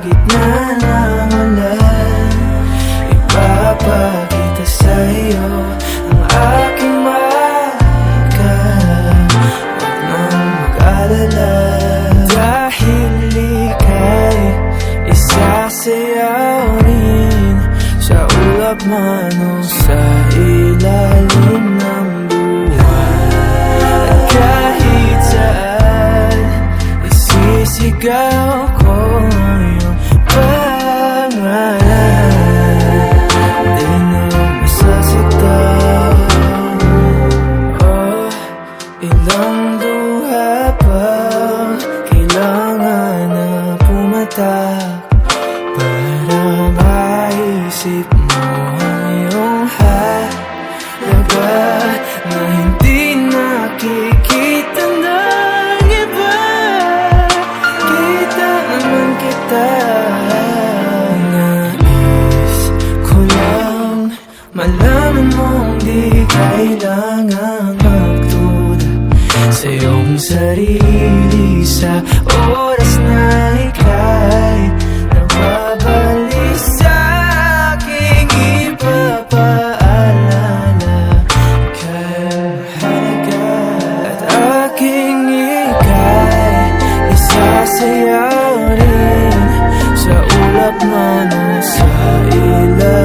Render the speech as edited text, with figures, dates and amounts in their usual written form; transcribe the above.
gitna ng ulan, ipapakita sa'yo ang aking mahal. Huwag nang mag-alala, dahil ika'y isasayaw rin sa ulap man o sa ilalim ng buwan. At kahit saan isisigaw ko yung pangalan, di na masasaktan. Oh, ilang luha pa kailangan na pumatak para maisip mo ang iyong halaga na hindi nakikita ng iba. Kita naman kita, nais ko lang malaman mong di kailangan magduda sa iyong sarili sa oras na ika'y nagbabalik sa aking ipapaalala kay mahalaga. At aking ika'y isasayaw rin sa ulap man o sa ilalim